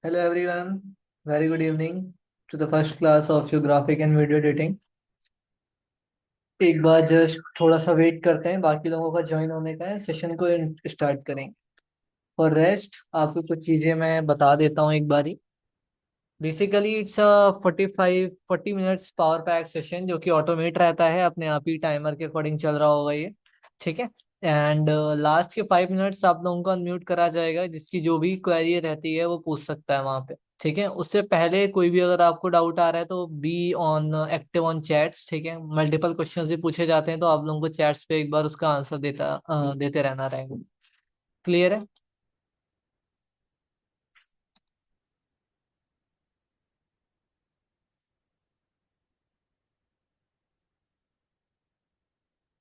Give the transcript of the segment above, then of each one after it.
Hello everyone, very good evening to the first class of your graphic and video editing. एक बार just थोड़ा सा wait करते हैं, बाकी लोगों का ज्वाइन होने का है, सेशन को स्टार्ट करेंगे। फॉर रेस्ट आपको कुछ चीजें मैं बता देता हूँ एक बारी। Basically it's a 40 minutes power pack session जो कि ऑटोमेट रहता है, अपने आप ही टाइमर के अकॉर्डिंग चल रहा होगा ये। ठीक है। एंड लास्ट के 5 मिनट्स आप लोगों को अनम्यूट करा जाएगा, जिसकी जो भी क्वेरी रहती है वो पूछ सकता है वहां पे। ठीक है। उससे पहले कोई भी अगर आपको डाउट आ रहा है तो be on active on chats. ठीक है। मल्टीपल क्वेश्चंस भी पूछे जाते हैं तो आप लोगों को चैट्स पे एक बार उसका आंसर देते रहना रहेगा। क्लियर है?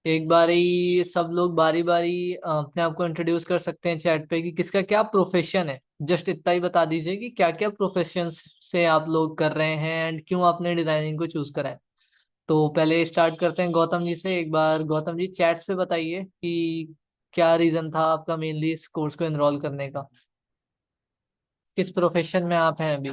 एक बारी सब लोग बारी बारी अपने आप को इंट्रोड्यूस कर सकते हैं चैट पे कि किसका क्या प्रोफेशन है। जस्ट इतना ही बता दीजिए कि क्या क्या प्रोफेशन से आप लोग कर रहे हैं एंड क्यों आपने डिजाइनिंग को चूज करा है। तो पहले स्टार्ट करते हैं गौतम जी से। एक बार गौतम जी चैट्स पे बताइए कि क्या रीजन था आपका मेनली इस कोर्स को एनरोल करने का। किस प्रोफेशन में आप हैं अभी?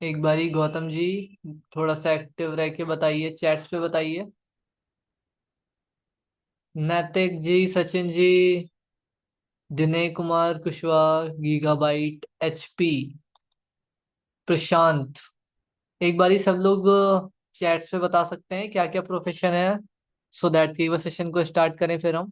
एक बारी गौतम जी थोड़ा सा एक्टिव रह के बताइए, चैट्स पे बताइए। नैतिक जी, सचिन जी, दिनेश कुमार कुशवाहा, गीगाबाइट, एचपी, प्रशांत। एक बारी सब लोग चैट्स पे बता सकते हैं क्या क्या प्रोफेशन है, सो दैट कि वो सेशन को स्टार्ट करें फिर हम।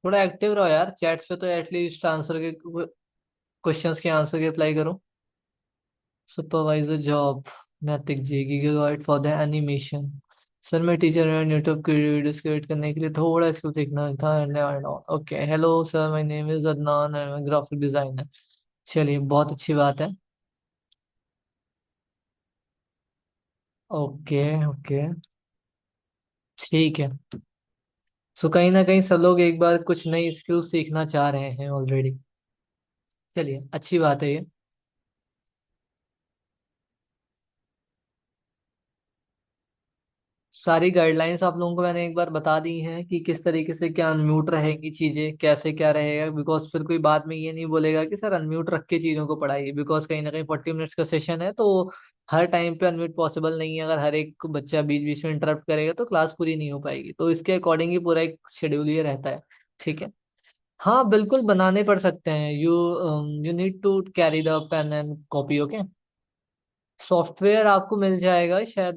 थोड़ा एक्टिव रहो यार चैट्स पे, तो एटलीस्ट आंसर के क्वेश्चंस के आंसर के अप्लाई करो। Supervisor job, Naitik ji, gigabyte for the animation. Sir मैं टीचर हूँ, यूट्यूब की वीडियोस क्रिएट करने के लिए थोड़ा स्किल सीखना था। Okay, hello sir, my name is Adnan, I am graphic designer. चलिए, बहुत अच्छी बात है। ओके ओके, ठीक है। सो कहीं ना कहीं सब लोग एक बार कुछ नई स्किल सीखना चाह रहे हैं ऑलरेडी। चलिए, अच्छी बात है ये। सारी गाइडलाइंस आप लोगों को मैंने एक बार बता दी हैं कि किस तरीके से क्या अनम्यूट रहेंगी चीजें, कैसे क्या रहेगा। बिकॉज फिर कोई बाद में ये नहीं बोलेगा कि सर अनम्यूट रख के चीजों को पढ़ाइए, बिकॉज कहीं ना कहीं 40 मिनट्स का सेशन है तो हर टाइम पे अनम्यूट पॉसिबल नहीं है। अगर हर एक बच्चा बीच बीच में इंटरप्ट करेगा तो क्लास पूरी नहीं हो पाएगी, तो इसके अकॉर्डिंग ही पूरा एक शेड्यूल ये रहता है। ठीक है। हाँ बिल्कुल, बनाने पड़ सकते हैं। You need to carry the pen and copy. Okay. Software आपको मिल जाएगा शायद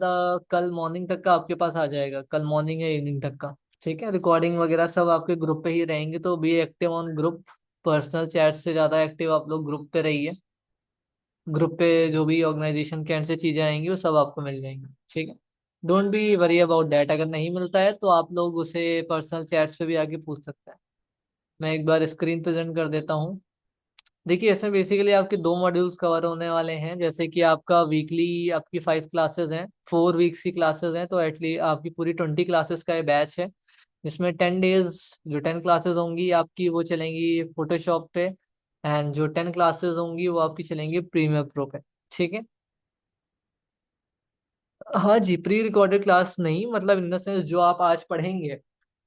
कल मॉर्निंग तक का आपके पास आ जाएगा, कल मॉर्निंग या इवनिंग तक का। ठीक है। रिकॉर्डिंग वगैरह सब आपके ग्रुप पे ही रहेंगे, तो be active on group. Personal chat से ज्यादा एक्टिव आप लोग ग्रुप पे रहिए। ग्रुप पे जो भी ऑर्गेनाइजेशन के एंड से चीजें आएंगी वो सब आपको मिल जाएंगी। ठीक है। Don't be worry about that. अगर नहीं मिलता है तो आप लोग उसे पर्सनल चैट्स पे भी आके पूछ सकते हैं। मैं एक बार स्क्रीन प्रेजेंट कर देता हूँ। देखिए, इसमें बेसिकली आपके दो मॉड्यूल्स कवर होने वाले हैं। जैसे कि आपका वीकली आपकी 5 क्लासेस हैं, 4 वीक्स की क्लासेस हैं, तो एटलीस्ट आपकी पूरी 20 क्लासेस का ये बैच है। जिसमें 10 डेज जो 10 क्लासेस होंगी आपकी वो चलेंगी फोटोशॉप पे। एंड जो 10 क्लासेस होंगी वो आपकी चलेंगी प्रीमियर प्रो पे। ठीक है। हाँ जी, प्री रिकॉर्डेड क्लास नहीं, मतलब इन द सेंस जो आप आज पढ़ेंगे,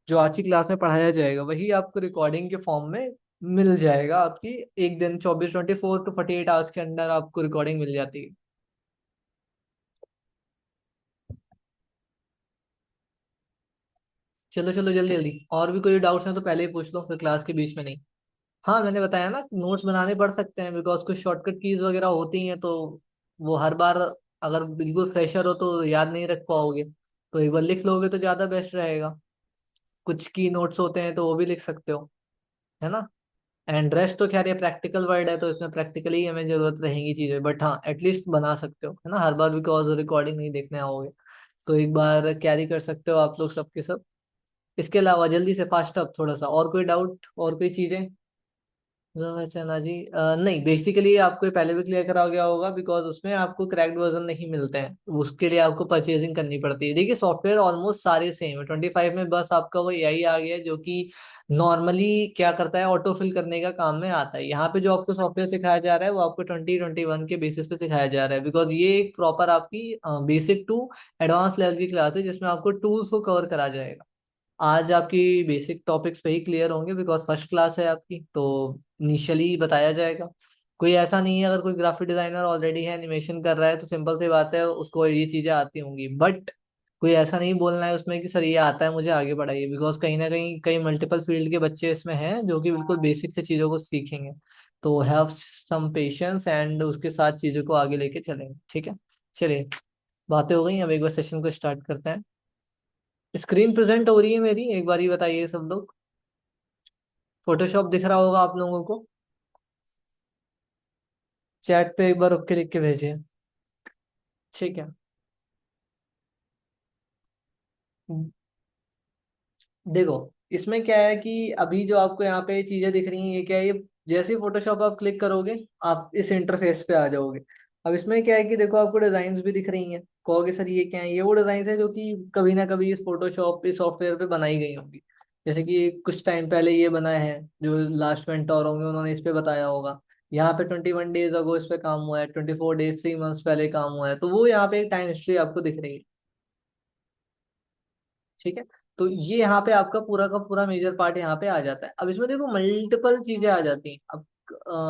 जो आज की क्लास में पढ़ाया जाएगा वही आपको रिकॉर्डिंग के फॉर्म में मिल जाएगा। आपकी एक दिन 24 to 48 आवर्स के अंदर आपको रिकॉर्डिंग मिल जाती है। चलो चलो, जल्दी जल्दी। और भी कोई डाउट्स हैं तो पहले ही पूछ लो, फिर क्लास के बीच में नहीं। हाँ मैंने बताया ना, नोट्स बनाने पड़ सकते हैं बिकॉज कुछ शॉर्टकट कीज वगैरह होती हैं, तो वो हर बार अगर बिल्कुल फ्रेशर हो तो याद नहीं रख पाओगे, तो एक बार लिख लोगे तो ज्यादा बेस्ट रहेगा। कुछ की नोट्स होते हैं तो वो भी लिख सकते हो, है ना। एंड रेस्ट तो खैर ये प्रैक्टिकल वर्ड है, तो इसमें प्रैक्टिकली हमें जरूरत रहेगी चीजें, बट हाँ एटलीस्ट बना सकते हो, है ना, हर बार बिकॉज रिकॉर्डिंग नहीं देखने आओगे। तो एक बार कैरी कर सकते हो आप लोग सबके सब। इसके अलावा जल्दी से फास्ट अप थोड़ा सा, और कोई डाउट और कोई चीजें। चना जी नहीं, बेसिकली आपको ये पहले भी क्लियर करा गया होगा बिकॉज उसमें आपको क्रैक्ड वर्जन नहीं मिलते हैं, उसके लिए आपको परचेजिंग करनी पड़ती है। देखिए सॉफ्टवेयर ऑलमोस्ट सारे सेम है, 25 में बस आपका वो एआई आ गया है जो कि नॉर्मली क्या करता है, ऑटो फिल करने का काम में आता है। यहाँ पे जो आपको सॉफ्टवेयर सिखाया जा रहा है वो आपको 2021 के बेसिस पे सिखाया जा रहा है, बिकॉज ये एक प्रॉपर आपकी बेसिक टू एडवांस लेवल की क्लास है जिसमें आपको टूल्स को कवर करा जाएगा। आज आपकी बेसिक टॉपिक्स पे ही क्लियर होंगे बिकॉज फर्स्ट क्लास है आपकी, तो इनिशियली बताया जाएगा। कोई ऐसा नहीं है, अगर कोई ग्राफिक डिजाइनर ऑलरेडी है, एनिमेशन कर रहा है, तो सिंपल सी बात है उसको ये चीजें आती होंगी, बट कोई ऐसा नहीं बोलना है उसमें कि सर ये आता है मुझे आगे बढ़ाइए, बिकॉज कहीं ना कहीं कई मल्टीपल फील्ड के बच्चे इसमें हैं जो कि बिल्कुल बेसिक से चीज़ों को सीखेंगे। तो हैव सम पेशेंस एंड उसके साथ चीज़ों को आगे लेके चलेंगे, ठीक है। चलिए, बातें हो गई, अब एक बार सेशन को स्टार्ट करते हैं। स्क्रीन प्रेजेंट हो रही है मेरी, एक बार ही बताइए सब लोग। फोटोशॉप दिख रहा होगा आप लोगों को। चैट पे एक बार ओके लिख के भेजिए, ठीक है। देखो इसमें क्या है कि अभी जो आपको यहाँ पे चीजें दिख रही हैं ये क्या है, ये जैसे ही फोटोशॉप आप क्लिक करोगे आप इस इंटरफेस पे आ जाओगे। अब इसमें क्या है कि देखो आपको डिजाइन्स भी दिख रही हैं, कहोगे सर ये क्या है, ये वो डिजाइन है जो कि कभी ना कभी इस फोटोशॉप इस सॉफ्टवेयर पे बनाई गई होंगी। जैसे कि कुछ टाइम पहले ये बना है, जो लास्ट मेंटोर होंगे उन्होंने इस पे बताया होगा। यहाँ पे 21 डेज अगो इस पे काम हुआ है, 24 डेज 3 मंथ्स पहले काम हुआ है, तो वो यहाँ पे एक टाइम हिस्ट्री आपको दिख रही है, ठीक है। तो ये यहाँ पे आपका पूरा का पूरा मेजर पार्ट यहाँ पे आ जाता है। अब इसमें देखो मल्टीपल चीजें आ जाती हैं। अब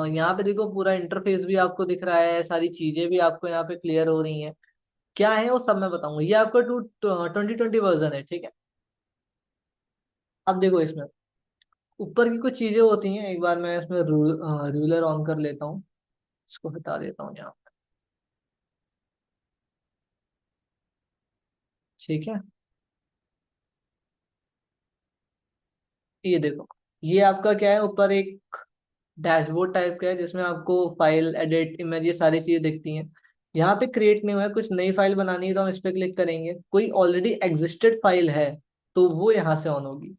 यहाँ पे देखो पूरा इंटरफेस भी आपको दिख रहा है, सारी चीजें भी आपको यहाँ पे क्लियर हो रही हैं। क्या है वो सब मैं बताऊंगा, ये आपका 2020 वर्जन है, ठीक है। अब देखो इसमें ऊपर की कुछ चीजें होती हैं, एक बार मैं इसमें रूलर ऑन कर लेता हूँ, इसको हटा देता हूँ यहाँ, ठीक है। ये देखो, ये आपका क्या है, ऊपर एक डैशबोर्ड टाइप का है जिसमें आपको फाइल एडिट इमेज ये सारी चीजें दिखती हैं। यहाँ पे क्रिएट न्यू है, कुछ नई फाइल बनानी है तो हम इस पे क्लिक करेंगे। कोई ऑलरेडी एग्जिस्टेड फाइल है तो वो यहाँ से ऑन होगी।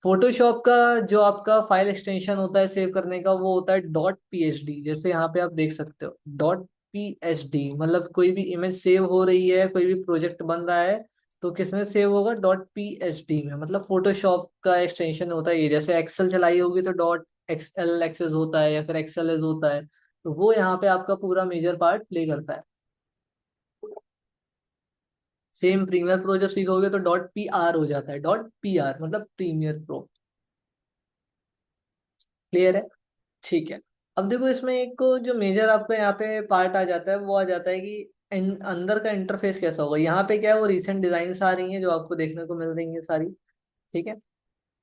फोटोशॉप का जो आपका फाइल एक्सटेंशन होता है सेव करने का, वो होता है डॉट पीएचडी, जैसे यहाँ पे आप देख सकते हो डॉट पीएचडी, मतलब कोई भी इमेज सेव हो रही है, कोई भी प्रोजेक्ट बन रहा है तो किसमें सेव होगा, डॉट पीएचडी में। मतलब फोटोशॉप का एक्सटेंशन होता है ये, जैसे एक्सेल चलाई होगी तो डॉट एक्सएल एक्सेस होता है या फिर एक्सएलएस होता है, तो वो यहाँ पे आपका पूरा मेजर पार्ट प्ले करता है। सेम प्रीमियर प्रो जब सीखोगे तो डॉट पी आर हो जाता है, डॉट पी आर मतलब प्रीमियर प्रो। क्लियर है, ठीक है। अब देखो इसमें एक जो मेजर आपका यहाँ पे पार्ट आ जाता है वो आ जाता है कि अंदर का इंटरफेस कैसा होगा। यहाँ पे क्या है, वो रिसेंट डिजाइन्स आ रही हैं जो आपको देखने को मिल रही हैं सारी, ठीक है।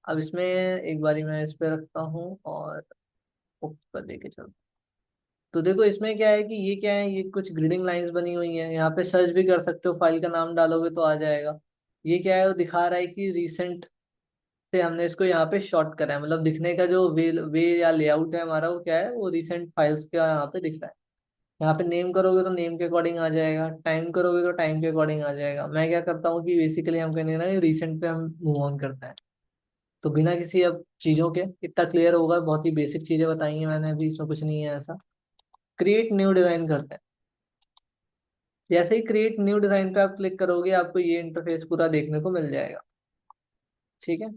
अब इसमें एक बारी मैं इस पे रखता हूँ और ऊपर लेके चलता हूँ। तो देखो इसमें क्या है कि ये क्या है, ये कुछ ग्रिडिंग लाइंस बनी हुई हैं, यहाँ पे सर्च भी कर सकते हो, फाइल का नाम डालोगे तो आ जाएगा। ये क्या है, वो दिखा रहा है कि रिसेंट से हमने इसको यहाँ पे शॉर्ट करा है, मतलब दिखने का जो वे वे या लेआउट है हमारा, वो क्या है, वो रिसेंट फाइल्स का यहाँ पे दिख रहा है। यहाँ पे नेम करोगे तो नेम के अकॉर्डिंग आ जाएगा, टाइम करोगे तो टाइम के अकॉर्डिंग आ जाएगा। मैं क्या करता हूँ कि बेसिकली हम कहेंगे ना रिसेंट पे हम मूव ऑन करते हैं, तो बिना किसी अब चीजों के इतना क्लियर होगा, बहुत ही बेसिक चीजें बताई हैं मैंने अभी, इसमें कुछ नहीं है ऐसा। क्रिएट न्यू डिजाइन करते हैं। जैसे ही क्रिएट न्यू डिजाइन पे आप क्लिक करोगे आपको ये इंटरफेस पूरा देखने को मिल जाएगा, ठीक है।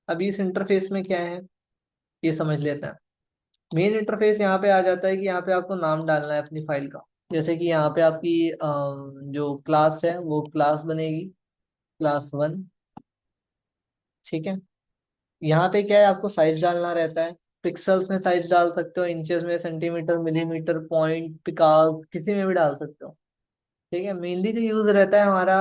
अभी इस इंटरफेस में क्या है ये समझ लेते हैं। मेन इंटरफेस यहाँ पे आ जाता है कि यहाँ पे आपको नाम डालना है अपनी फाइल का। जैसे कि यहाँ पे आपकी जो क्लास है वो क्लास बनेगी, क्लास 1, ठीक है। यहाँ पे क्या है, आपको साइज डालना रहता है। पिक्सल्स में साइज डाल सकते हो, इंचेस में, सेंटीमीटर, मिलीमीटर, पॉइंट, पिकाल, किसी में भी डाल सकते हो, ठीक है। मेनली जो यूज रहता है हमारा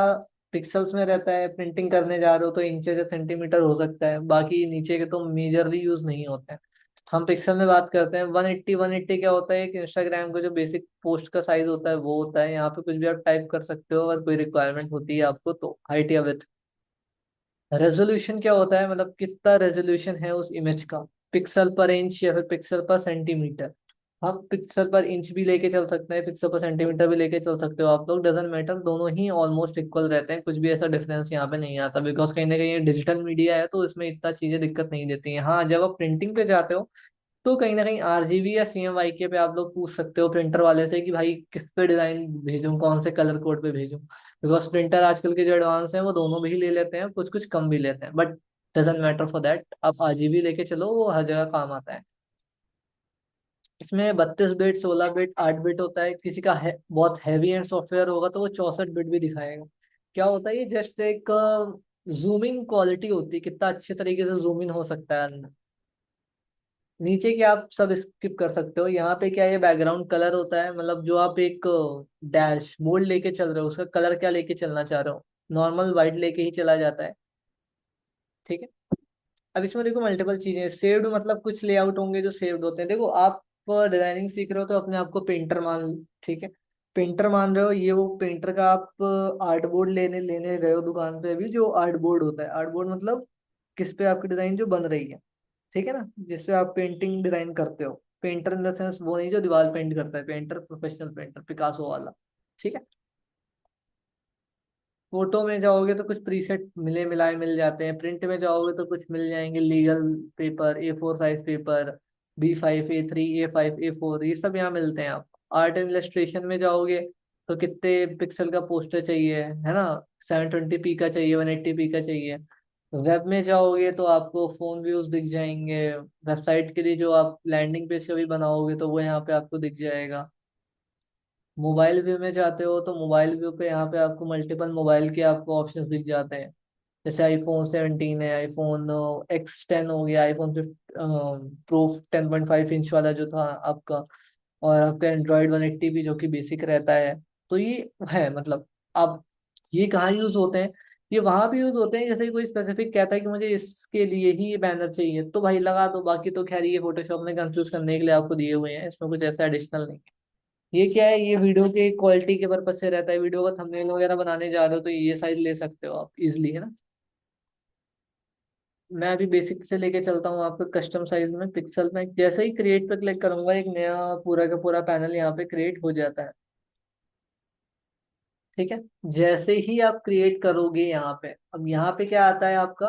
पिक्सल्स में रहता है, प्रिंटिंग करने जा रहे हो तो इंचेस या सेंटीमीटर हो सकता है, बाकी नीचे के तो मेजरली यूज नहीं होते हैं। हम पिक्सल में बात करते हैं। 180, 180 क्या होता है कि इंस्टाग्राम का जो बेसिक पोस्ट का साइज होता है वो होता है। यहाँ पे कुछ भी आप टाइप कर सकते हो अगर कोई रिक्वायरमेंट होती है आपको तो, हाइट या विड्थ। रेजोल्यूशन क्या होता है, मतलब कितना रेजोल्यूशन है उस इमेज का, पिक्सल पर इंच या फिर पिक्सल पर सेंटीमीटर। हम पिक्सल पर इंच भी लेके चल सकते हैं, पिक्सल पर सेंटीमीटर भी लेके चल सकते हो आप लोग, डजेंट मैटर, दोनों ही ऑलमोस्ट इक्वल रहते हैं, कुछ भी ऐसा डिफरेंस यहाँ पे नहीं आता, बिकॉज कहीं ना कहीं ये डिजिटल मीडिया है तो इसमें इतना चीजें दिक्कत नहीं देती हैं। हाँ, जब आप प्रिंटिंग पे जाते हो तो कहीं ना कहीं आरजीबी या सीएमवाईके पे आप लोग पूछ सकते हो प्रिंटर वाले से कि भाई किस पे डिजाइन भेजूं, कौन से कलर कोड पे भेजूं, बिकॉज प्रिंटर आजकल के जो एडवांस हैं वो दोनों भी ले लेते हैं, कुछ कुछ कम भी लेते हैं, but doesn't matter for that, आप आरजीबी लेके चलो, वो हर जगह काम आता है। इसमें 32 बिट, 16 बिट, 8 बिट होता है, किसी का बहुत हैवी एंड सॉफ्टवेयर होगा तो वो 64 बिट भी दिखाएगा। क्या होता है, ये जस्ट एक जूमिंग क्वालिटी होती है, कितना अच्छे तरीके से जूम इन हो सकता है अंदर। नीचे के आप सब स्किप कर सकते हो। यहाँ पे क्या, ये बैकग्राउंड कलर होता है, मतलब जो आप एक डैश बोर्ड लेके चल रहे हो उसका कलर क्या लेके चलना चाह रहे हो, नॉर्मल वाइट लेके ही चला जाता है। ठीक है। अब इसमें देखो मल्टीपल चीजें सेव्ड, मतलब कुछ लेआउट होंगे जो सेव्ड होते हैं। देखो आप डिजाइनिंग सीख रहे हो तो अपने आप को पेंटर मान लो, ठीक है, पेंटर मान रहे हो, ये वो पेंटर का आप आर्ट बोर्ड लेने लेने गए हो दुकान पे, अभी जो आर्ट बोर्ड होता है, आर्ट बोर्ड मतलब किस पे आपकी डिजाइन जो बन रही है, ठीक है ना, जिसपे आप पेंटिंग डिजाइन करते हो। पेंटर इन द सेंस वो नहीं जो दीवार पेंट करता है, पेंटर प्रोफेशनल पेंटर, पिकासो वाला। ठीक है। फोटो में जाओगे तो कुछ प्रीसेट मिले मिलाए मिल जाते हैं, प्रिंट में जाओगे तो कुछ मिल जाएंगे, legal paper, A4 size paper, B5, A3, A5, A4, ये सब यहाँ मिलते हैं आप। आर्ट एंड इलस्ट्रेशन में जाओगे तो कितने पिक्सल का पोस्टर चाहिए, है ना, 720p का चाहिए, 180p का चाहिए। वेब में जाओगे तो आपको फोन व्यूज दिख जाएंगे, वेबसाइट के लिए जो आप लैंडिंग पेज कभी बनाओगे तो वो यहाँ पे आपको दिख जाएगा। मोबाइल व्यू में जाते हो तो मोबाइल व्यू पे यहाँ पे आपको मल्टीपल मोबाइल के आपको ऑप्शंस दिख जाते हैं, जैसे iPhone 17 है, iPhone X10 हो गया, iPhone प्रो 10.5 इंच वाला जो था आपका, और आपका Android 180 भी जो कि बेसिक रहता है। तो ये है, मतलब अब ये कहाँ यूज होते हैं, ये वहां भी यूज होते हैं, जैसे कोई स्पेसिफिक कहता है कि मुझे इसके लिए ही ये बैनर चाहिए तो भाई लगा दो, बाकी तो खैर ये फोटोशॉप ने कंफ्यूज करने के लिए आपको दिए हुए हैं, इसमें कुछ ऐसा एडिशनल नहीं है। ये क्या है, ये वीडियो के क्वालिटी के पर्पज से रहता है, वीडियो का थंबनेल वगैरह बनाने जा रहे हो तो ये साइज ले सकते हो आप इजिली, है ना। मैं अभी बेसिक से लेके चलता हूँ आपको कस्टम साइज में, पिक्सल में, जैसे ही क्रिएट पे क्लिक करूंगा एक नया पूरा का पूरा पैनल यहाँ पे क्रिएट हो जाता है। ठीक है। जैसे ही आप क्रिएट करोगे यहाँ पे, अब यहाँ पे क्या आता है आपका,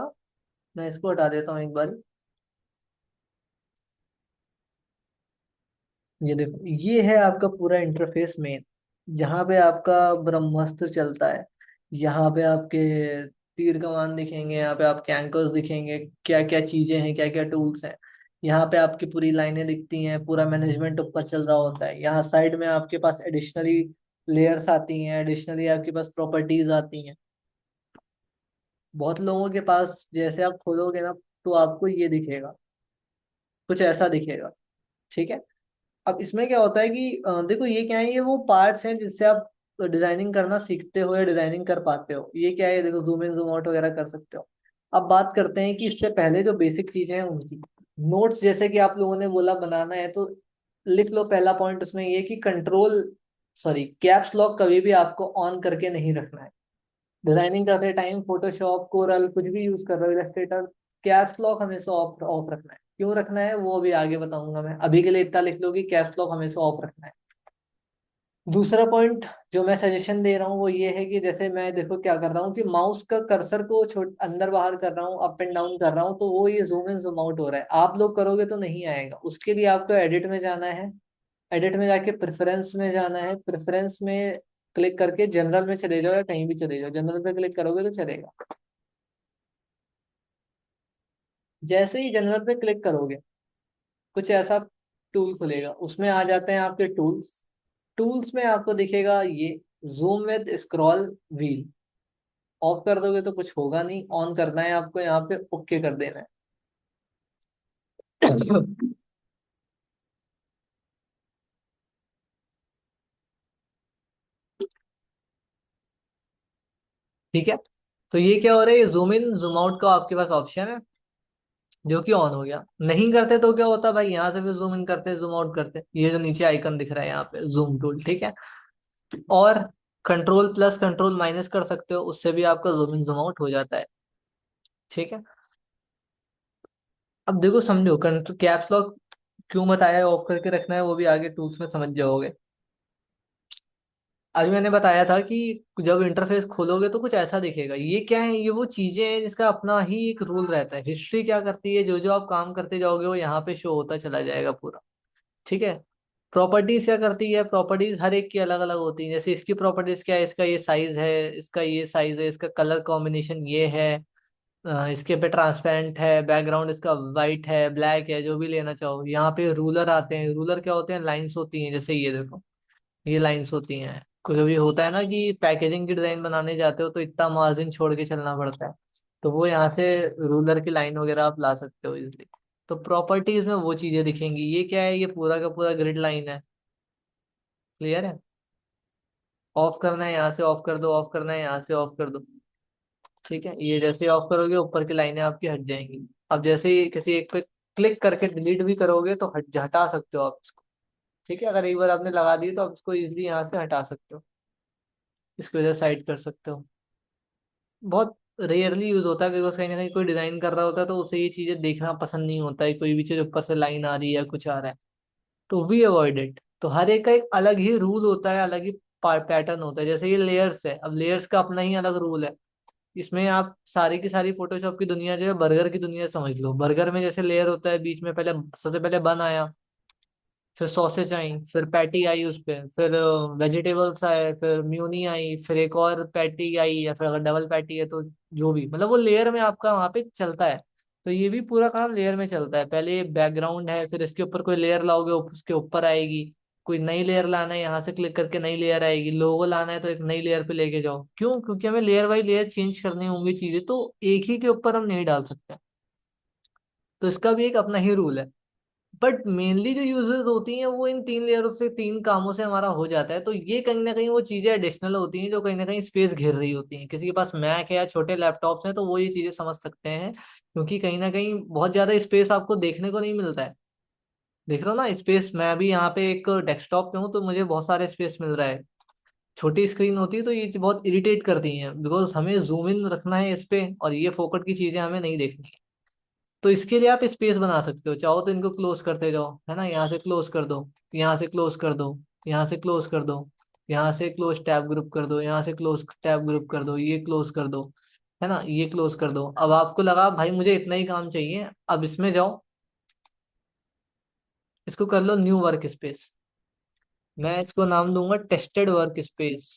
मैं इसको हटा देता हूँ एक बार। ये देखो, ये है आपका पूरा इंटरफेस मेन, जहाँ पे आपका ब्रह्मास्त्र चलता है। यहाँ पे आपके तीर कमान दिखेंगे, यहाँ पे आपके एंकर्स दिखेंगे, क्या क्या चीजें हैं, क्या क्या टूल्स हैं। यहाँ पे आपकी पूरी लाइनें दिखती हैं, पूरा मैनेजमेंट ऊपर चल रहा होता है। यहाँ साइड में आपके पास एडिशनली लेयर्स आती हैं, एडिशनली आपके पास प्रॉपर्टीज आती हैं। बहुत लोगों के पास जैसे आप खोलोगे ना तो आपको ये दिखेगा, कुछ ऐसा दिखेगा। ठीक है। अब इसमें क्या होता है कि देखो ये क्या है, ये वो पार्ट्स हैं जिससे आप डिजाइनिंग करना सीखते हो या डिजाइनिंग कर पाते हो। ये क्या है, देखो जूम इन जूम आउट वगैरह कर सकते हो। अब बात करते हैं कि इससे पहले जो बेसिक चीजें हैं उनकी, नोट्स जैसे कि आप लोगों ने बोला बनाना है तो लिख लो। पहला पॉइंट उसमें ये कि कंट्रोल, सॉरी, कैप्स लॉक कभी भी आपको ऑन करके नहीं रखना है। डिजाइनिंग करते टाइम फोटोशॉप, कोरल कुछ भी यूज कर रहे हो, इलस्ट्रेटर, कैप्स लॉक हमेशा ऑफ ऑफ रखना है। क्यों रखना है वो अभी आगे बताऊंगा मैं, अभी के लिए इतना लिख लो कि कैप्स लॉक हमेशा ऑफ रखना है। दूसरा पॉइंट जो मैं सजेशन दे रहा हूँ वो ये है कि जैसे मैं देखो क्या कर रहा हूँ कि माउस का कर्सर को छोट अंदर बाहर कर रहा हूँ, अप एंड डाउन कर रहा हूँ, तो वो ये जूम इन जूम आउट हो रहा है। आप लोग करोगे तो नहीं आएगा, उसके लिए आपको एडिट में जाना है। एडिट में जाके प्रेफरेंस में जाना है, प्रेफरेंस में क्लिक करके जनरल में चले जाओ या कहीं भी चले जाओ, जनरल पे क्लिक करोगे तो चलेगा। जैसे ही जनरल पे क्लिक करोगे कुछ ऐसा टूल खुलेगा, उसमें आ जाते हैं आपके टूल्स। टूल्स में आपको दिखेगा ये zoom with scroll wheel. Of कर दोगे तो कुछ होगा नहीं, ऑन करना है आपको, यहाँ पे ओके कर देना है। ठीक है। तो ये क्या हो रहा है, ये जूम इन जूम आउट का आपके पास ऑप्शन है, जो कि ऑन हो गया। नहीं करते तो क्या होता है भाई, यहाँ से भी जूम इन करते जूम आउट करते, ये जो नीचे आइकन दिख रहा है यहाँ पे जूम टूल, ठीक है। और कंट्रोल प्लस कंट्रोल माइनस कर सकते हो, उससे भी आपका जूम इन जूम आउट हो जाता है। ठीक है। अब देखो समझो, कंट्रोल कैप्स लॉक क्यों बताया है ऑफ करके रखना है, वो भी आगे टूल्स में समझ जाओगे। अभी मैंने बताया था कि जब इंटरफेस खोलोगे तो कुछ ऐसा दिखेगा, ये क्या है, ये वो चीजें हैं जिसका अपना ही एक रूल रहता है। हिस्ट्री क्या करती है, जो जो आप काम करते जाओगे वो यहाँ पे शो होता चला जाएगा पूरा। ठीक है। प्रॉपर्टीज क्या करती है, प्रॉपर्टीज हर एक की अलग अलग होती है। जैसे इसकी प्रॉपर्टीज क्या है, इसका ये साइज है, इसका ये साइज है, इसका कलर कॉम्बिनेशन ये है, इसके पे ट्रांसपेरेंट है, बैकग्राउंड इसका वाइट है, ब्लैक है, जो भी लेना चाहो। यहाँ पे रूलर आते हैं, रूलर क्या होते हैं, लाइंस होती हैं, जैसे ये देखो, ये लाइंस होती हैं। कभी कभी होता है ना कि पैकेजिंग की डिजाइन बनाने जाते हो तो इतना मार्जिन छोड़ के चलना पड़ता है, तो वो यहाँ से रूलर की लाइन वगैरह आप ला सकते हो इजिली। तो प्रॉपर्टीज में वो चीजें दिखेंगी। ये क्या है, ये पूरा का पूरा ग्रिड लाइन है। क्लियर है। ऑफ करना है यहाँ से ऑफ कर दो, ऑफ करना है यहाँ से ऑफ कर दो। ठीक है, ये जैसे ही ऑफ करोगे ऊपर की लाइनें आपकी हट जाएंगी। अब जैसे ही किसी एक पे क्लिक करके डिलीट भी करोगे तो हटा सकते हो आप इसको। ठीक है, अगर एक बार आपने लगा दी तो आप इसको इजिली यहाँ से हटा सकते हो, इसकी वजह साइड कर सकते हो। बहुत रेयरली यूज होता है, बिकॉज कहीं ना कहीं कोई डिजाइन कर रहा होता है तो उसे ये चीजें देखना पसंद नहीं होता है, कोई भी चीज ऊपर से लाइन आ रही है या कुछ आ रहा है, तो वी अवॉइड इट। तो हर एक का एक अलग ही रूल होता है, अलग ही पैटर्न होता है। जैसे ये लेयर्स है, अब लेयर्स का अपना ही अलग रूल है। इसमें आप सारी की सारी फोटोशॉप की दुनिया जो है बर्गर की दुनिया समझ लो। बर्गर में जैसे लेयर होता है, बीच में पहले सबसे पहले बन आया, फिर सॉसेज आई, फिर पैटी आई उस पे, फिर वेजिटेबल्स आए, फिर म्यूनी आई, फिर एक और पैटी आई, या फिर अगर डबल पैटी है तो जो भी, मतलब वो लेयर में आपका वहाँ पे चलता है। तो ये भी पूरा काम लेयर में चलता है। पहले बैकग्राउंड है, फिर इसके ऊपर कोई लेयर लाओगे उसके ऊपर आएगी। कोई नई लेयर लाना है, यहाँ से क्लिक करके नई लेयर आएगी। लोगो लाना है तो एक नई लेयर पे लेके जाओ। क्यों? क्योंकि हमें लेयर बाई लेयर चेंज करनी होंगी चीजें, तो एक ही के ऊपर हम नहीं डाल सकते। तो इसका भी एक अपना ही रूल है। बट मेनली जो यूजर्स होती हैं वो इन तीन लेयरों से, तीन कामों से हमारा हो जाता है। तो ये कहीं ना कहीं वो चीजें एडिशनल होती हैं जो कहीं ना कहीं स्पेस घेर रही होती हैं। किसी के पास मैक है या छोटे लैपटॉप्स हैं तो वो ये चीजें समझ सकते हैं, क्योंकि कहीं ना कहीं बहुत ज्यादा स्पेस आपको देखने को नहीं मिलता है। देख रहे हो ना स्पेस, मैं अभी यहाँ पे एक डेस्कटॉप पे हूँ तो मुझे बहुत सारे स्पेस मिल रहा है। छोटी स्क्रीन होती है तो ये बहुत इरिटेट करती हैं, बिकॉज हमें जूम इन रखना है इस पे और ये फोकट की चीजें हमें नहीं देखनी है। तो इसके लिए आप स्पेस बना सकते हो, चाहो तो इनको क्लोज करते जाओ, है ना, यहाँ से क्लोज कर दो, यहाँ से क्लोज कर दो, यहाँ से क्लोज कर दो, यहाँ से क्लोज टैब ग्रुप कर दो, यहाँ से क्लोज टैब ग्रुप कर दो, ये क्लोज कर दो, है ना, ये क्लोज कर दो। अब आपको लगा भाई मुझे इतना ही काम चाहिए, अब इसमें जाओ, इसको कर लो न्यू वर्क स्पेस। मैं इसको नाम दूंगा टेस्टेड वर्क स्पेस,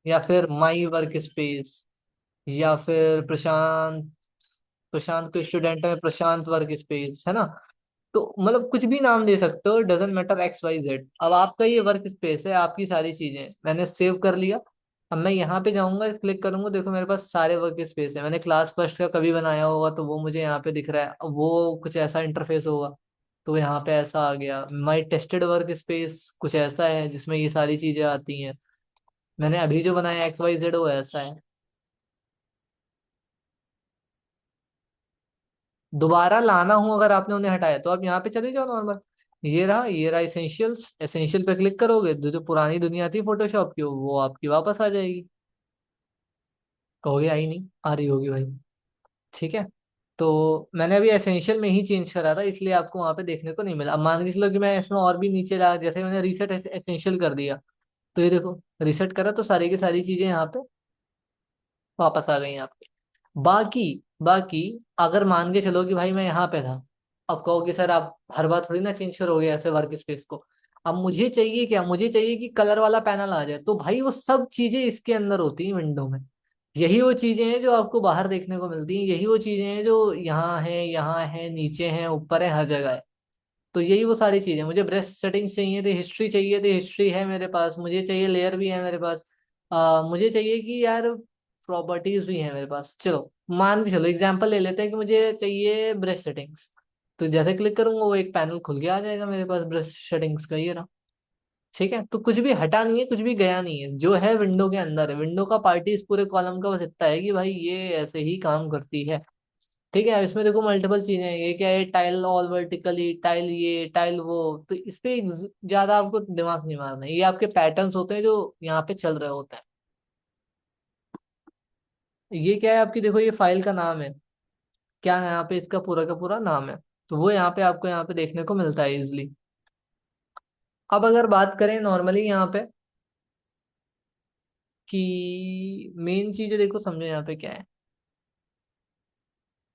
या फिर माई वर्क स्पेस, या फिर प्रशांत, प्रशांत को स्टूडेंट है, प्रशांत वर्क स्पेस, है ना। तो मतलब कुछ भी नाम दे सकते हो, doesn't matter, X Y Z. अब आपका ये वर्क स्पेस है, आपकी सारी चीजें मैंने सेव कर लिया। अब मैं यहाँ पे जाऊंगा, क्लिक करूंगा, देखो मेरे पास सारे वर्क स्पेस है। मैंने क्लास फर्स्ट का कभी बनाया होगा तो वो मुझे यहाँ पे दिख रहा है। अब वो कुछ ऐसा इंटरफेस होगा तो यहाँ पे ऐसा आ गया। माई टेस्टेड वर्क स्पेस कुछ ऐसा है जिसमें ये सारी चीजें आती हैं। मैंने अभी जो बनाया एक्स वाई जेड वो ऐसा है। दोबारा लाना हो अगर आपने उन्हें हटाया तो आप यहाँ पे चले जाओ नॉर्मल। ये रहा एसेंशियल्स, एसेंशियल पे क्लिक करोगे तो जो पुरानी दुनिया थी फोटोशॉप की वो आपकी वापस आ जाएगी। कहोगे आई नहीं, आ रही होगी भाई। ठीक है। तो मैंने अभी एसेंशियल में ही चेंज करा था, इसलिए आपको वहां पे देखने को नहीं मिला। अब मान के चलो कि मैं इसमें और भी नीचे ला, जैसे मैंने रीसेट एसेंशियल कर दिया, तो ये देखो रीसेट करा तो सारी की सारी चीजें यहाँ पे वापस आ गई आपके। बाकी बाकी अगर मान के चलो कि भाई मैं यहाँ पे था, अब कहो कि सर आप हर बार थोड़ी ना चेंज करोगे ऐसे वर्क स्पेस को। अब मुझे चाहिए क्या, मुझे चाहिए कि कलर वाला पैनल आ जाए, तो भाई वो सब चीजें इसके अंदर होती हैं विंडो में। यही वो चीजें हैं जो आपको बाहर देखने को मिलती हैं, यही वो चीजें हैं जो यहाँ है, नीचे है, ऊपर है, हर जगह है। तो यही वो सारी चीजें, मुझे ब्रेस्ट सेटिंग्स चाहिए थे, हिस्ट्री चाहिए थी, हिस्ट्री है मेरे पास, मुझे चाहिए लेयर भी है मेरे पास, मुझे चाहिए कि यार प्रॉपर्टीज भी है मेरे पास। चलो मान के चलो एग्जांपल ले लेते हैं कि मुझे चाहिए ब्रेस्ट सेटिंग्स। तो जैसे क्लिक करूंगा वो एक पैनल खुल के आ जाएगा मेरे पास ब्रेस्ट सेटिंग्स का, ये रहा। ठीक है, तो कुछ भी हटा नहीं है, कुछ भी गया नहीं है, जो है विंडो के अंदर है। विंडो का पार्टी इस पूरे कॉलम का बस इतना है कि भाई ये ऐसे ही काम करती है। ठीक है, अब इसमें देखो मल्टीपल चीजें हैं। ये क्या है, टाइल ऑल वर्टिकली, टाइल ये टाइल वो, तो इस पे ज्यादा आपको दिमाग नहीं मारना है। ये आपके पैटर्न्स होते हैं जो यहाँ पे चल रहे होते हैं। ये क्या है आपकी, देखो ये फाइल का नाम है, क्या है यहाँ पे इसका पूरा का पूरा नाम है। तो वो यहाँ पे आपको यहाँ पे देखने को मिलता है इजिली। अब अगर बात करें नॉर्मली यहाँ पे कि मेन चीजें देखो समझो यहाँ पे क्या है,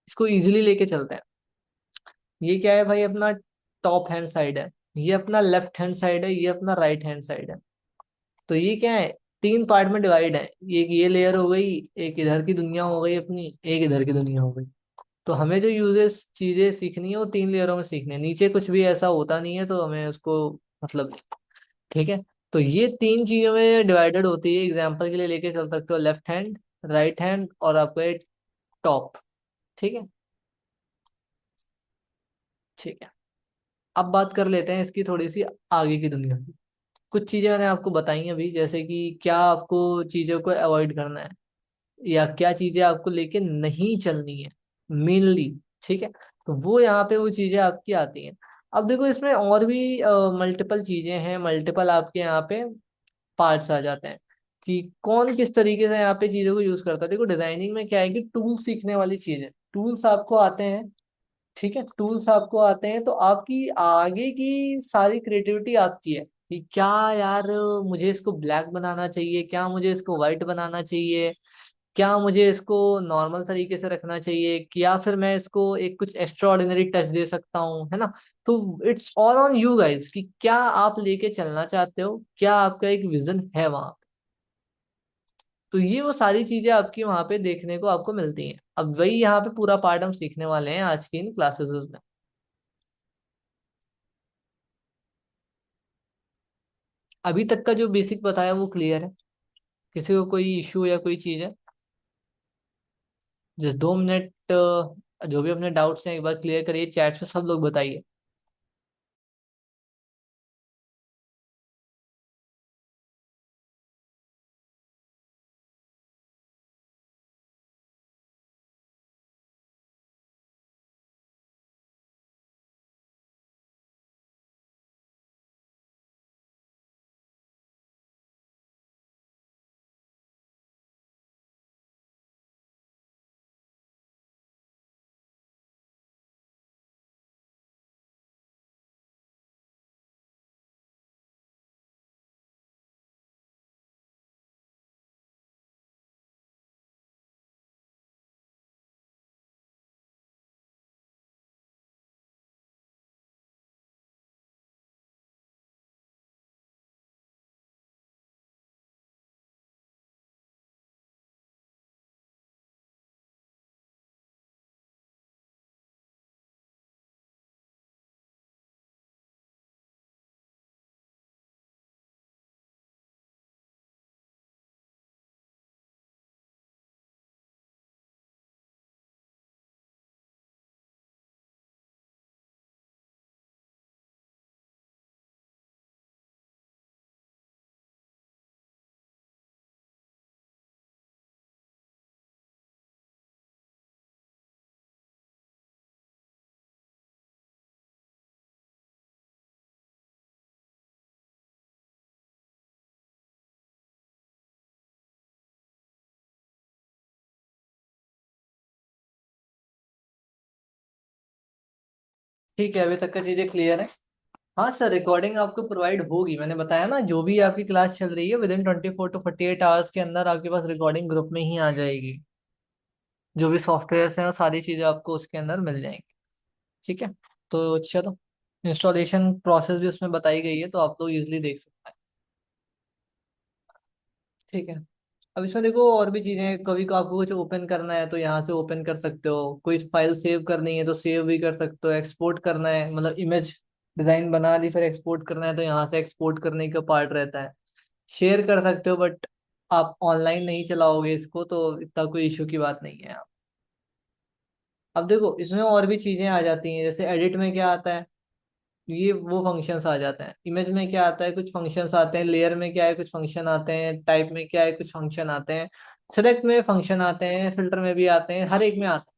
इसको इजिली लेके चलते हैं। ये क्या है भाई, अपना टॉप हैंड साइड है, ये अपना लेफ्ट हैंड साइड है, ये अपना राइट हैंड साइड है। तो ये क्या है, तीन पार्ट में डिवाइड है। एक ये लेयर हो गई, एक इधर की दुनिया हो गई अपनी, एक इधर की दुनिया हो गई। तो हमें जो यूजेस चीजें सीखनी है वो तीन लेयरों में सीखनी है, नीचे कुछ भी ऐसा होता नहीं है तो हमें उसको मतलब नहीं। ठीक है, तो ये तीन चीजों में डिवाइडेड होती है। एग्जाम्पल के लिए लेके चल सकते हो, लेफ्ट हैंड, राइट हैंड और आपका टॉप। ठीक है। ठीक है, अब बात कर लेते हैं इसकी थोड़ी सी आगे की दुनिया की। कुछ चीजें मैंने आपको बताई अभी, जैसे कि क्या आपको चीजों को अवॉइड करना है या क्या चीजें आपको लेके नहीं चलनी है मेनली। ठीक है, तो वो यहाँ पे वो चीजें आपकी आती हैं। अब देखो इसमें और भी मल्टीपल चीजें हैं, मल्टीपल आपके यहाँ पे पार्ट्स आ जाते हैं कि कौन किस तरीके से यहाँ पे चीजों को यूज करता है। देखो डिजाइनिंग में क्या है कि टूल सीखने वाली चीज है, टूल्स आपको आते हैं। ठीक है, टूल्स आपको आते हैं तो आपकी आगे की सारी क्रिएटिविटी आपकी है कि क्या यार, मुझे इसको ब्लैक बनाना चाहिए, क्या मुझे इसको व्हाइट बनाना चाहिए, क्या मुझे इसको नॉर्मल तरीके से रखना चाहिए, कि या फिर मैं इसको एक कुछ एक्स्ट्रा ऑर्डिनरी टच दे सकता हूँ, है ना। तो it's all on you guys कि क्या आप लेके चलना चाहते हो, क्या आपका एक विजन है वहां। तो ये वो सारी चीजें आपकी वहां पे देखने को आपको मिलती हैं। अब वही यहाँ पे पूरा पार्ट हम सीखने वाले हैं आज की इन क्लासेस में। अभी तक का जो बेसिक बताया वो क्लियर है? किसी को कोई इशू या कोई चीज है? जस्ट 2 मिनट, जो भी अपने डाउट्स हैं एक बार क्लियर करिए, चैट पे सब लोग बताइए। ठीक है, अभी तक का चीजें क्लियर है। हाँ सर, रिकॉर्डिंग आपको प्रोवाइड होगी, मैंने बताया ना, जो भी आपकी क्लास चल रही है विद इन 24 to 48 आवर्स के अंदर आपके पास रिकॉर्डिंग ग्रुप में ही आ जाएगी। जो भी सॉफ्टवेयर हैं वो सारी चीजें आपको उसके अंदर मिल जाएंगी। ठीक है, तो चलो, इंस्टॉलेशन प्रोसेस भी उसमें बताई गई है तो आप लोग इजीली देख सकते हैं। ठीक है, अब इसमें देखो और भी चीजें हैं। कभी को आपको कुछ ओपन करना है तो यहाँ से ओपन कर सकते हो, कोई फाइल सेव करनी है तो सेव भी कर सकते हो, एक्सपोर्ट करना है मतलब इमेज डिजाइन बना ली फिर एक्सपोर्ट करना है तो यहाँ से एक्सपोर्ट करने का पार्ट रहता है। शेयर कर सकते हो बट आप ऑनलाइन नहीं चलाओगे इसको तो इतना कोई इशू की बात नहीं है। अब देखो इसमें और भी चीजें आ जाती हैं, जैसे एडिट में क्या आता है ये वो फंक्शंस आ जाते हैं। इमेज में क्या आता है, कुछ फंक्शंस आते हैं, लेयर में क्या है, कुछ फंक्शन आते हैं, टाइप में क्या है, कुछ फंक्शन आते हैं, सेलेक्ट में फंक्शन आते हैं, फिल्टर में भी आते हैं, हर एक में आते हैं।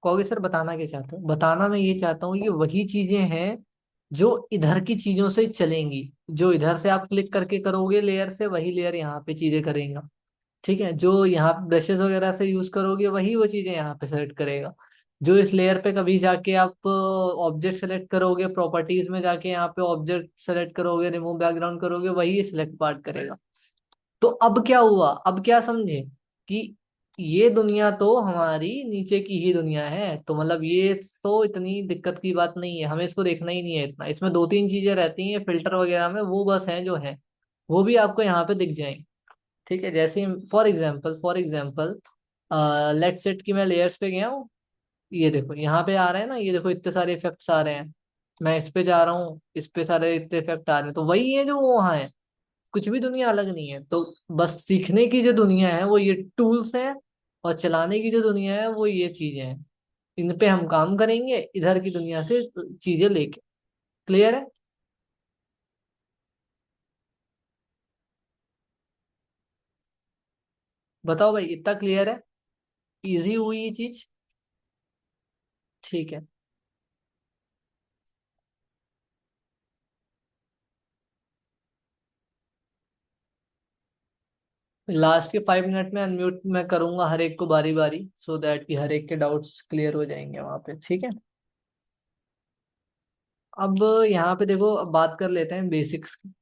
कहोगे सर बताना क्या चाहते हो? बताना मैं ये चाहता हूँ, ये वही चीजें हैं जो इधर की चीजों से चलेंगी। जो इधर से आप क्लिक करके करोगे लेयर से, वही लेयर यहाँ पे चीजें करेगा। ठीक है, जो यहाँ ब्रशेस वगैरह से यूज करोगे, वही वो चीजें यहाँ पे सेलेक्ट करेगा। जो इस लेयर पे कभी जाके आप ऑब्जेक्ट सेलेक्ट करोगे, प्रॉपर्टीज में जाके यहाँ पे ऑब्जेक्ट सेलेक्ट करोगे, रिमूव बैकग्राउंड करोगे, वही सिलेक्ट पार्ट करेगा। तो अब क्या हुआ, अब क्या समझे कि ये दुनिया तो हमारी नीचे की ही दुनिया है। तो मतलब ये तो इतनी दिक्कत की बात नहीं है, हमें इसको देखना ही नहीं है इतना। इसमें दो तीन चीजें रहती हैं फिल्टर वगैरह में, वो बस हैं जो हैं, वो भी आपको यहाँ पे दिख जाएंगी। ठीक है, जैसे फॉर एग्जाम्पल लेट्स सेट कि मैं लेयर्स पे गया हूँ। ये देखो यहाँ पे आ रहे हैं ना, ये देखो इतने सारे इफेक्ट्स आ रहे हैं। मैं इस पे जा रहा हूँ, इस पे सारे इतने इफेक्ट आ रहे हैं, तो वही है जो वो वहाँ है। कुछ भी दुनिया अलग नहीं है। तो बस सीखने की जो दुनिया है वो ये टूल्स हैं, और चलाने की जो दुनिया है वो ये चीजें हैं। इन पे हम काम करेंगे इधर की दुनिया से चीजें लेके। क्लियर है? बताओ भाई, इतना क्लियर है? इजी हुई ये चीज? ठीक है। लास्ट के 5 मिनट में अनम्यूट मैं करूंगा हर एक को बारी बारी, सो दैट कि हर एक के डाउट्स क्लियर हो जाएंगे वहां पे। ठीक है। अब यहाँ पे देखो, अब बात कर लेते हैं बेसिक्स की।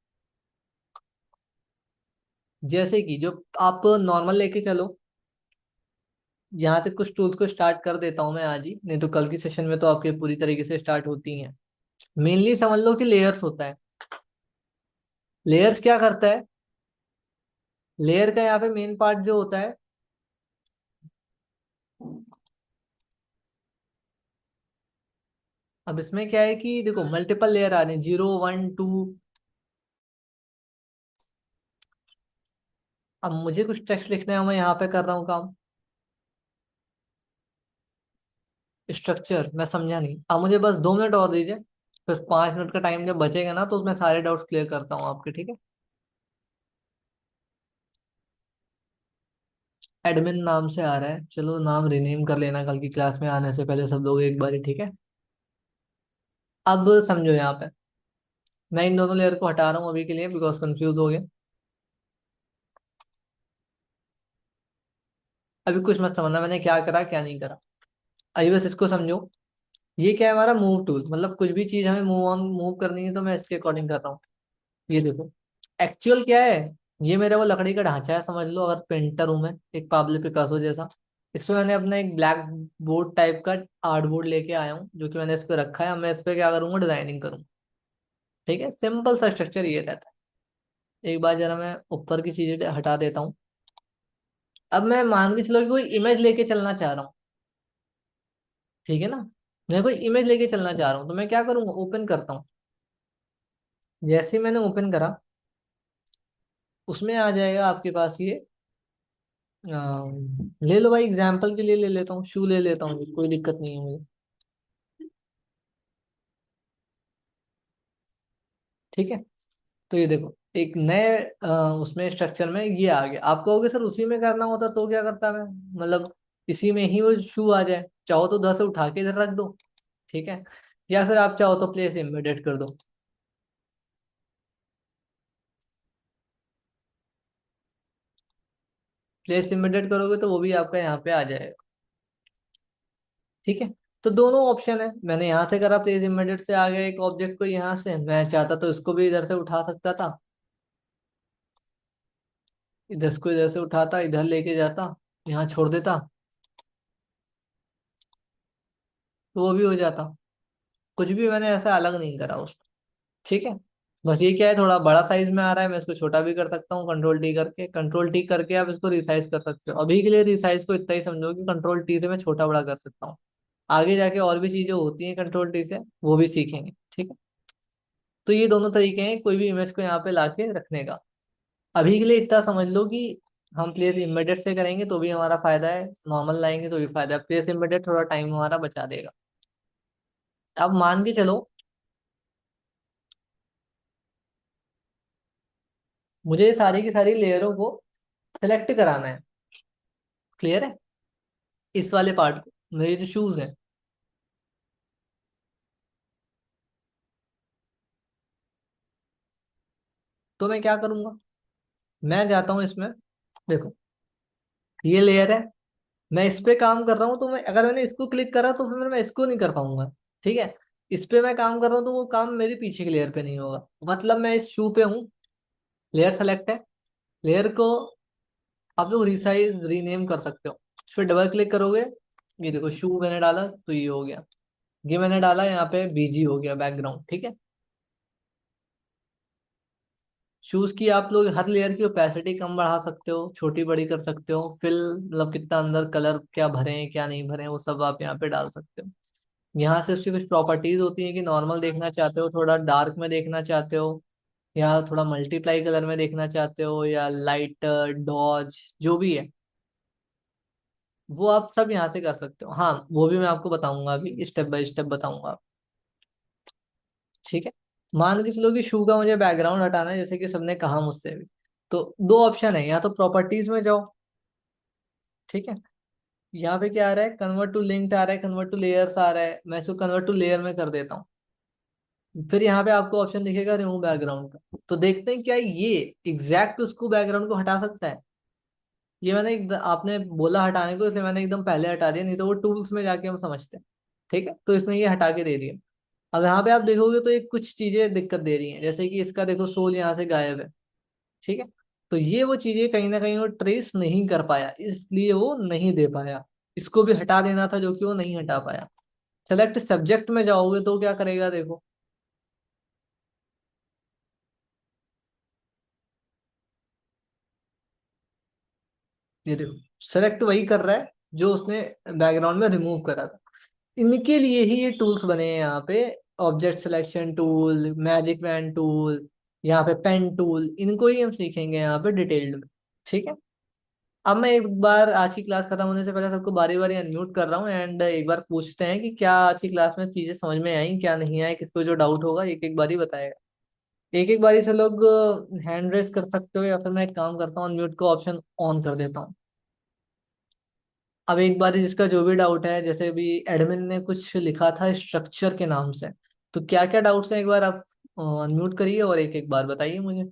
जैसे कि जो आप नॉर्मल लेके चलो, यहाँ से कुछ टूल्स को स्टार्ट कर देता हूँ मैं आज ही, नहीं तो कल की सेशन में तो आपके पूरी तरीके से स्टार्ट होती हैं। मेनली समझ लो कि लेयर्स होता है। लेयर्स क्या करता है? लेयर का यहाँ पे मेन पार्ट जो होता है, अब इसमें क्या है कि देखो मल्टीपल लेयर आ रहे हैं, 0 1 2। अब मुझे कुछ टेक्स्ट लिखना है, मैं यहाँ पे कर रहा हूँ काम। स्ट्रक्चर मैं समझा नहीं, अब मुझे बस 2 मिनट और दीजिए। फिर 5 मिनट का टाइम जब बचेगा ना, तो उसमें सारे डाउट्स क्लियर करता हूँ आपके। ठीक है। एडमिन नाम से आ रहा है, चलो नाम रिनेम कर लेना कल की क्लास में आने से पहले सब लोग एक बार। ठीक है। अब समझो यहाँ पे, मैं इन दोनों लेयर को हटा रहा हूँ अभी के लिए, बिकॉज कंफ्यूज हो गया। अभी कुछ मत समझना मैंने क्या करा क्या नहीं करा, अभी बस इसको समझो। ये क्या है, हमारा मूव टूल। मतलब कुछ भी चीज हमें मूव ऑन मूव करनी है तो मैं इसके अकॉर्डिंग कर रहा हूँ। ये देखो, एक्चुअल क्या है, ये मेरा वो लकड़ी का ढांचा है समझ लो। अगर पेंटर हूं मैं, एक पाब्लो पिकासो जैसा, इस पे मैंने अपना एक ब्लैक बोर्ड टाइप का आर्ट बोर्ड लेके आया हूँ, जो कि मैंने इस पे रखा है। अब मैं इस पे क्या करूंगा, डिजाइनिंग करूंगा। ठीक है, सिंपल सा स्ट्रक्चर ये रहता है। एक बार जरा मैं ऊपर की चीजें हटा देता हूँ। अब मैं मान के चलो कि कोई इमेज लेके चलना चाह रहा हूँ। ठीक है ना, मैं कोई इमेज लेके चलना चाह रहा हूँ, तो मैं क्या करूंगा, ओपन करता हूँ। जैसे ही मैंने ओपन करा, उसमें आ जाएगा आपके पास ये। ले लो भाई, एग्जाम्पल के लिए ले लेता हूँ, शू ले लेता हूँ, कोई दिक्कत नहीं है मुझे। ठीक है। तो ये देखो, एक नए उसमें स्ट्रक्चर में ये आ गया। आप कहोगे सर उसी में करना होता तो क्या करता मैं, मतलब इसी में ही वो शू आ जाए। चाहो तो 10 उठा के इधर रख दो। ठीक है, या फिर आप चाहो तो प्लेस एम्बेडेड कर दो। प्लेस एम्बेडेड करोगे तो वो भी आपका यहाँ पे आ जाएगा। ठीक है। तो दोनों ऑप्शन है, मैंने यहाँ से करा प्लेस एम्बेडेड से, आ गया एक ऑब्जेक्ट को यहाँ से। मैं चाहता तो इसको भी इधर से उठा सकता था, इधर को इधर से उठाता, इधर लेके जाता, यहाँ छोड़ देता, तो वो भी हो जाता। कुछ भी मैंने ऐसा अलग नहीं करा उसको। ठीक है। बस ये क्या है, थोड़ा बड़ा साइज में आ रहा है, मैं इसको छोटा भी कर सकता हूँ। कंट्रोल टी करके आप इसको रिसाइज कर सकते हो। अभी के लिए रिसाइज को इतना ही समझो कि कंट्रोल टी से मैं छोटा बड़ा कर सकता हूँ। आगे जाके और भी चीजें होती हैं कंट्रोल टी से, वो भी सीखेंगे। ठीक है। तो ये दोनों तरीके हैं कोई भी इमेज को यहाँ पे लाके रखने का। अभी के लिए इतना समझ लो कि हम प्लेस इम्बेडेड से करेंगे तो भी हमारा फायदा है, नॉर्मल लाएंगे तो भी फायदा है। प्लेस इम्बेडेड थोड़ा टाइम हमारा बचा देगा। अब मान के चलो मुझे सारी की सारी लेयरों को सेलेक्ट कराना है। क्लियर है? इस वाले पार्ट को, मेरे जो शूज हैं, तो मैं क्या करूंगा, मैं जाता हूँ इसमें। देखो, ये लेयर है, मैं इस पे काम कर रहा हूँ, तो मैं अगर मैंने इसको क्लिक करा तो फिर मैं इसको नहीं कर पाऊंगा। ठीक है? इस पे मैं काम कर रहा हूँ तो वो काम मेरे पीछे की लेयर पे नहीं होगा। मतलब मैं इस शू पे हूँ, लेयर सेलेक्ट है, लेयर को आप लोग रिसाइज रीनेम कर सकते हो। इस पे डबल क्लिक करोगे, ये देखो शू मैंने डाला तो ये हो गया। ये मैंने डाला यहाँ पे बीजी हो गया बैकग्राउंड। ठीक है? शूज की आप लोग हर लेयर की ओपेसिटी कम बढ़ा सकते हो, छोटी बड़ी कर सकते हो, फिल मतलब कितना अंदर कलर क्या भरे हैं क्या नहीं भरे हैं वो सब आप यहाँ पे डाल सकते हो। यहाँ से उसकी कुछ प्रॉपर्टीज होती हैं कि नॉर्मल देखना चाहते हो, थोड़ा डार्क में देखना चाहते हो, या थोड़ा मल्टीप्लाई कलर में देखना चाहते हो, या लाइट डॉज, जो भी है वो आप सब यहाँ से कर सकते हो। हाँ, वो भी मैं आपको बताऊंगा, अभी स्टेप बाय स्टेप बताऊंगा। ठीक है? मान के चलो कि शू का मुझे बैकग्राउंड हटाना है, जैसे कि सबने कहा मुझसे भी, तो दो ऑप्शन है, या तो प्रॉपर्टीज में जाओ। ठीक है? यहाँ पे क्या आ रहा है, कन्वर्ट टू लिंक्ड आ रहा है, कन्वर्ट टू लेयर्स आ रहा है, मैं इसको कन्वर्ट टू लेयर में कर देता हूँ। फिर यहाँ पे आपको ऑप्शन दिखेगा रिमूव बैकग्राउंड का, तो देखते हैं क्या ये एग्जैक्ट उसको बैकग्राउंड को हटा सकता है। ये मैंने आपने बोला हटाने को, इसलिए मैंने एकदम पहले हटा दिया, नहीं तो वो टूल्स में जाके हम समझते हैं। ठीक है? तो इसने ये हटा के दे दिया। अब यहाँ पे आप देखोगे तो एक कुछ चीजें दिक्कत दे रही हैं, जैसे कि इसका देखो सोल यहाँ से गायब है। ठीक है? तो ये वो चीजें कहीं ना कहीं वो ट्रेस नहीं कर पाया, इसलिए वो नहीं दे पाया। इसको भी हटा देना था, जो कि वो नहीं हटा पाया। सेलेक्ट सब्जेक्ट में जाओगे तो क्या करेगा, देखो, ये देखो सेलेक्ट वही कर रहा है जो उसने बैकग्राउंड में रिमूव करा था। इनके लिए ही ये टूल्स बने हैं यहाँ पे। Object selection tool, magic man tool, यहाँ पे पेन टूल, इनको ही हम सीखेंगे यहाँ पे डिटेल्ड में। ठीक है? अब मैं एक बार आज की क्लास खत्म होने से पहले सबको बारी बारी अनम्यूट कर रहा हूँ, एंड एक बार पूछते हैं कि क्या आज की क्लास में चीजें समझ में आई क्या नहीं आई, किसको जो डाउट होगा एक एक बारी बताएगा। एक एक बारी से लोग हैंड रेस कर सकते हो, या फिर मैं एक काम करता हूँ अनम्यूट को ऑप्शन ऑन कर देता हूँ। अब एक बारी जिसका जो भी डाउट है, जैसे भी एडमिन ने कुछ लिखा था स्ट्रक्चर के नाम से, तो क्या क्या डाउट्स हैं एक बार आप अनम्यूट करिए और एक एक बार बताइए मुझे।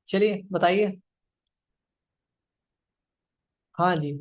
चलिए बताइए। हाँ जी।